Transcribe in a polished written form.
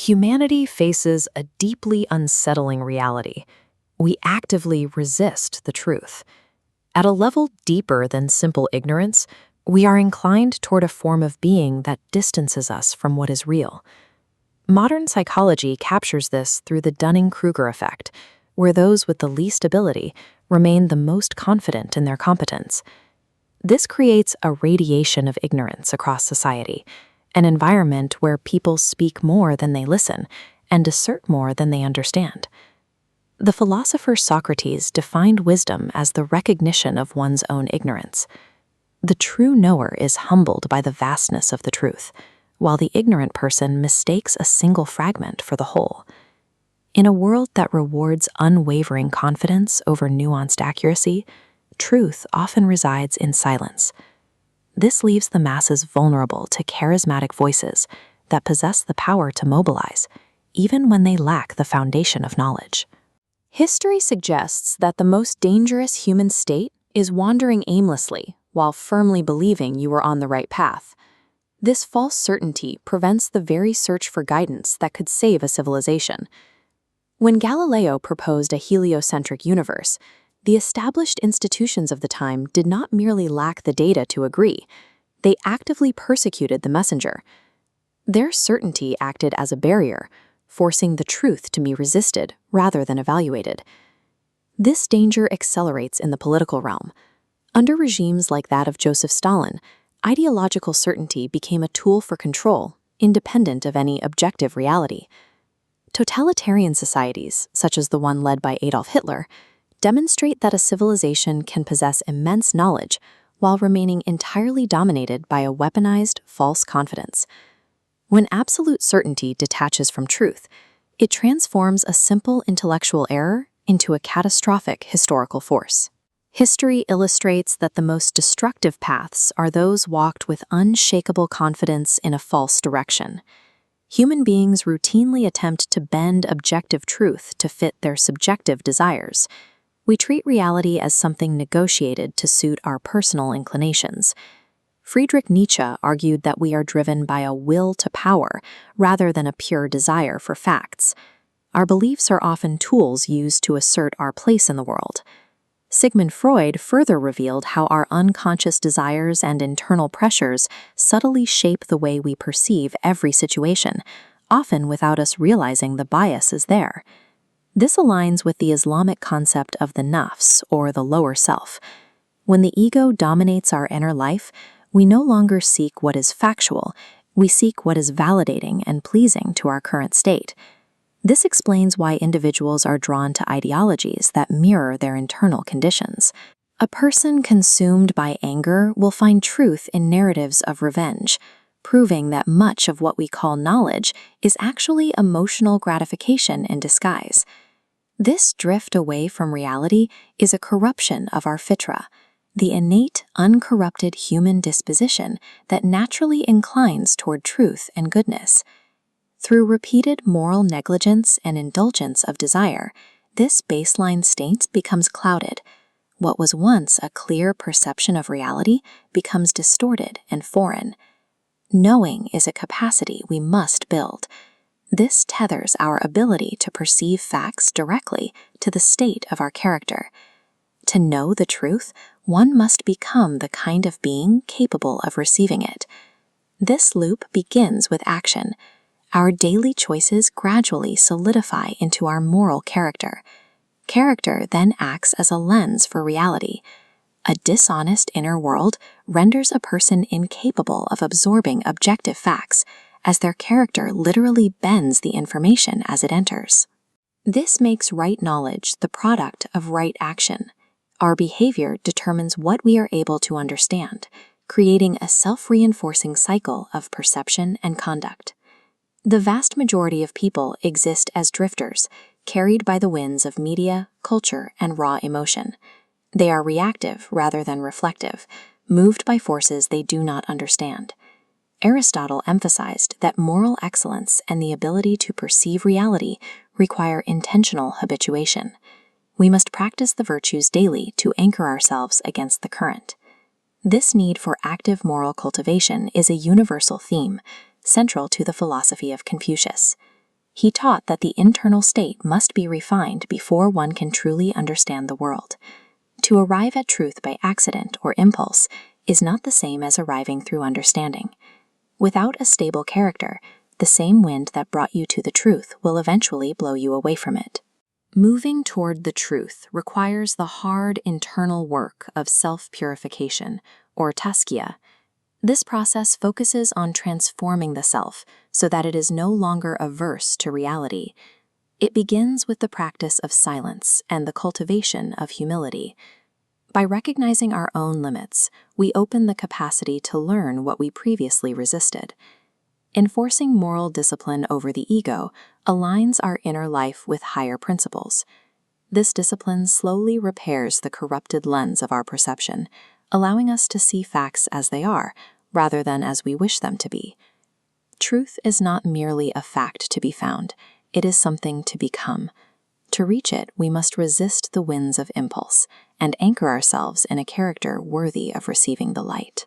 Humanity faces a deeply unsettling reality. We actively resist the truth. At a level deeper than simple ignorance, we are inclined toward a form of being that distances us from what is real. Modern psychology captures this through the Dunning-Kruger Effect, where those with the least ability remain the most confident in their competence. This creates a radiation of ignorance across society, an environment where people speak more than they listen and assert more than they understand. The philosopher Socrates defined wisdom as the recognition of one's own ignorance. The true knower is humbled by the vastness of the truth, while the ignorant person mistakes a single fragment for the whole. In a world that rewards unwavering confidence over nuanced accuracy, truth often resides in silence. This leaves the masses vulnerable to charismatic voices that possess the power to mobilize, even when they lack the foundation of knowledge. History suggests that the most dangerous human state is wandering aimlessly while firmly believing you are on the right path. This false certainty prevents the very search for guidance that could save a civilization. When Galileo proposed a heliocentric universe, the established institutions of the time did not merely lack the data to agree, they actively persecuted the messenger. Their certainty acted as a barrier, forcing the truth to be resisted rather than evaluated. This danger accelerates in the political realm. Under regimes like that of Joseph Stalin, ideological certainty became a tool for control, independent of any objective reality. Totalitarian societies, such as the one led by Adolf Hitler, demonstrate that a civilization can possess immense knowledge while remaining entirely dominated by a weaponized, false confidence. When absolute certainty detaches from truth, it transforms a simple intellectual error into a catastrophic historical force. History illustrates that the most destructive paths are those walked with unshakable confidence in a false direction. Human beings routinely attempt to bend objective truth to fit their subjective desires. We treat reality as something negotiated to suit our personal inclinations. Friedrich Nietzsche argued that we are driven by a will to power rather than a pure desire for facts. Our beliefs are often tools used to assert our place in the world. Sigmund Freud further revealed how our unconscious desires and internal pressures subtly shape the way we perceive every situation, often without us realizing the bias is there. This aligns with the Islamic concept of the nafs, or the lower self. When the ego dominates our inner life, we no longer seek what is factual, we seek what is validating and pleasing to our current state. This explains why individuals are drawn to ideologies that mirror their internal conditions. A person consumed by anger will find truth in narratives of revenge, proving that much of what we call knowledge is actually emotional gratification in disguise. This drift away from reality is a corruption of our fitra, the innate, uncorrupted human disposition that naturally inclines toward truth and goodness. Through repeated moral negligence and indulgence of desire, this baseline state becomes clouded. What was once a clear perception of reality becomes distorted and foreign. Knowing is a capacity we must build. This tethers our ability to perceive facts directly to the state of our character. To know the truth, one must become the kind of being capable of receiving it. This loop begins with action. Our daily choices gradually solidify into our moral character. Character then acts as a lens for reality. A dishonest inner world renders a person incapable of absorbing objective facts, as their character literally bends the information as it enters. This makes right knowledge the product of right action. Our behavior determines what we are able to understand, creating a self-reinforcing cycle of perception and conduct. The vast majority of people exist as drifters, carried by the winds of media, culture, and raw emotion. They are reactive rather than reflective, moved by forces they do not understand. Aristotle emphasized that moral excellence and the ability to perceive reality require intentional habituation. We must practice the virtues daily to anchor ourselves against the current. This need for active moral cultivation is a universal theme, central to the philosophy of Confucius. He taught that the internal state must be refined before one can truly understand the world. To arrive at truth by accident or impulse is not the same as arriving through understanding. Without a stable character, the same wind that brought you to the truth will eventually blow you away from it. Moving toward the truth requires the hard internal work of self-purification, or tazkiyah. This process focuses on transforming the self so that it is no longer averse to reality. It begins with the practice of silence and the cultivation of humility. By recognizing our own limits, we open the capacity to learn what we previously resisted. Enforcing moral discipline over the ego aligns our inner life with higher principles. This discipline slowly repairs the corrupted lens of our perception, allowing us to see facts as they are, rather than as we wish them to be. Truth is not merely a fact to be found, it is something to become. To reach it, we must resist the winds of impulse and anchor ourselves in a character worthy of receiving the light.